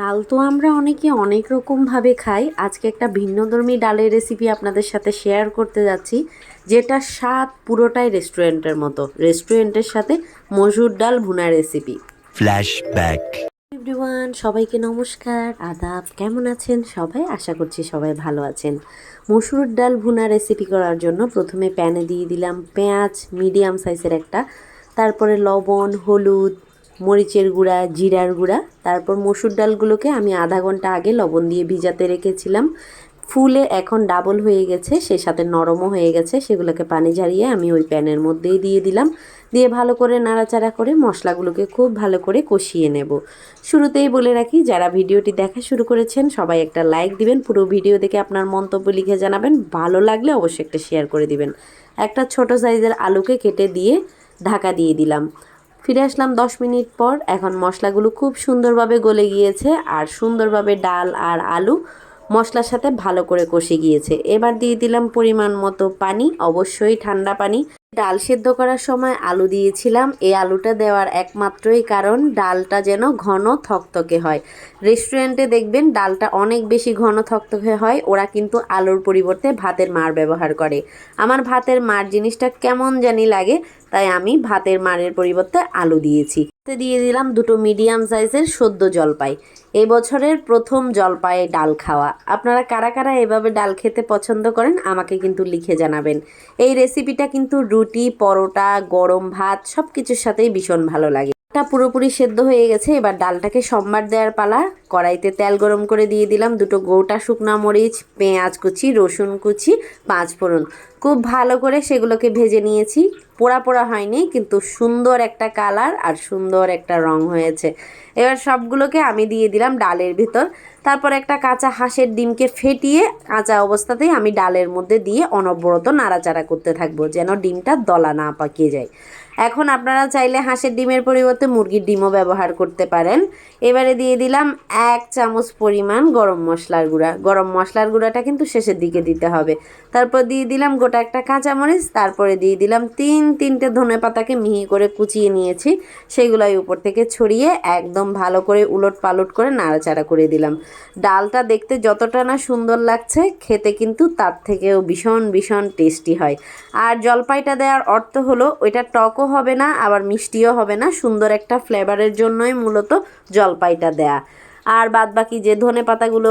ডাল তো আমরা অনেকে অনেক রকমভাবে খাই। আজকে একটা ভিন্নধর্মী ডালের রেসিপি আপনাদের সাথে শেয়ার করতে যাচ্ছি, যেটা স্বাদ পুরোটাই রেস্টুরেন্টের মতো। রেস্টুরেন্টের সাথে মসুর ডাল ভুনা রেসিপি। ফ্ল্যাশব্যাক। এভরিওয়ান, সবাইকে নমস্কার, আদাব। কেমন আছেন সবাই? আশা করছি সবাই ভালো আছেন। মসুর ডাল ভুনা রেসিপি করার জন্য প্রথমে প্যানে দিয়ে দিলাম পেঁয়াজ মিডিয়াম সাইজের একটা, তারপরে লবণ, হলুদ, মরিচের গুঁড়া, জিরার গুঁড়া। তারপর মসুর ডালগুলোকে আমি আধা ঘন্টা আগে লবণ দিয়ে ভিজাতে রেখেছিলাম। ফুলে এখন ডাবল হয়ে গেছে, সে সাথে নরমও হয়ে গেছে। সেগুলোকে পানি ঝরিয়ে আমি ওই প্যানের মধ্যেই দিয়ে দিলাম। দিয়ে ভালো করে নাড়াচাড়া করে মশলাগুলোকে খুব ভালো করে কষিয়ে নেব। শুরুতেই বলে রাখি, যারা ভিডিওটি দেখা শুরু করেছেন সবাই একটা লাইক দিবেন, পুরো ভিডিও দেখে আপনার মন্তব্য লিখে জানাবেন, ভালো লাগলে অবশ্যই একটা শেয়ার করে দিবেন। একটা ছোট সাইজের আলুকে কেটে দিয়ে ঢাকা দিয়ে দিলাম। ফিরে আসলাম 10 মিনিট পর। এখন মশলাগুলো খুব সুন্দরভাবে গলে গিয়েছে আর সুন্দরভাবে ডাল আর আলু মশলার সাথে ভালো করে কষে গিয়েছে। এবার দিয়ে দিলাম পরিমাণ মতো পানি, অবশ্যই ঠান্ডা পানি। ডাল সেদ্ধ করার সময় আলু দিয়েছিলাম। এই আলুটা দেওয়ার একমাত্রই কারণ ডালটা যেন ঘন থকথকে হয়। রেস্টুরেন্টে দেখবেন ডালটা অনেক বেশি ঘন থকথকে হয়, ওরা কিন্তু আলুর পরিবর্তে ভাতের মাড় ব্যবহার করে। আমার ভাতের মাড় জিনিসটা কেমন জানি লাগে, তাই আমি ভাতের মাড়ের পরিবর্তে আলু দিয়েছি। দিয়ে দিলাম দুটো মিডিয়াম সাইজের সদ্য জলপাই। এই বছরের প্রথম জলপাই ডাল খাওয়া। আপনারা কারা কারা এভাবে ডাল খেতে পছন্দ করেন আমাকে কিন্তু লিখে জানাবেন। এই রেসিপিটা কিন্তু রুটি, পরোটা, গরম ভাত সব কিছুর সাথেই ভীষণ ভালো লাগে। ডালটা পুরোপুরি সেদ্ধ হয়ে গেছে। এবার ডালটাকে সম্বার দেওয়ার পালা। কড়াইতে তেল গরম করে দিয়ে দিলাম দুটো গোটা শুকনা মরিচ, পেঁয়াজ কুচি, রসুন কুচি, 5 ফোড়ন। খুব ভালো করে সেগুলোকে ভেজে নিয়েছি। পোড়া পোড়া হয়নি, কিন্তু সুন্দর একটা কালার আর সুন্দর একটা রং হয়েছে। এবার সবগুলোকে আমি দিয়ে দিলাম ডালের ভিতর। তারপর একটা কাঁচা হাঁসের ডিমকে ফেটিয়ে কাঁচা অবস্থাতেই আমি ডালের মধ্যে দিয়ে অনবরত নাড়াচাড়া করতে থাকবো, যেন ডিমটা দলা না পাকিয়ে যায়। এখন আপনারা চাইলে হাঁসের ডিমের পরিবর্তে মুরগির ডিমও ব্যবহার করতে পারেন। এবারে দিয়ে দিলাম 1 চামচ পরিমাণ গরম মশলার গুঁড়া। গরম মশলার গুঁড়াটা কিন্তু শেষের দিকে দিতে হবে। তারপর দিয়ে দিলাম গোটা একটা কাঁচামরিচ। তারপরে দিয়ে দিলাম 3-3টে ধনেপাতাকে মিহি করে কুচিয়ে নিয়েছি, সেগুলাই উপর থেকে ছড়িয়ে একদম ভালো করে উলট পালট করে নাড়াচাড়া করে দিলাম। ডালটা দেখতে যতটা না সুন্দর লাগছে, খেতে কিন্তু তার থেকেও ভীষণ ভীষণ টেস্টি হয়। আর জলপাইটা দেওয়ার অর্থ হলো ওইটা টকও হবে না আবার মিষ্টিও হবে না, সুন্দর একটা ফ্লেভারের জন্যই মূলত জলপাইটা দেয়া। আর বাদ বাকি যে ধনে পাতাগুলো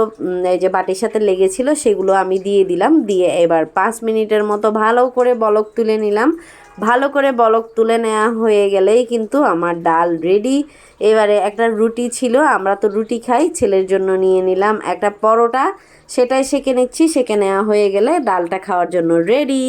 এই যে বাটির সাথে লেগেছিল সেগুলো আমি দিয়ে দিলাম। দিয়ে এবার 5 মিনিটের মতো ভালো করে বলক তুলে নিলাম। ভালো করে বলক তুলে নেওয়া হয়ে গেলেই কিন্তু আমার ডাল রেডি। এবারে একটা রুটি ছিল, আমরা তো রুটি খাই, ছেলের জন্য নিয়ে নিলাম একটা পরোটা, সেটাই সেঁকে নিচ্ছি। সেঁকে নেওয়া হয়ে গেলে ডালটা খাওয়ার জন্য রেডি।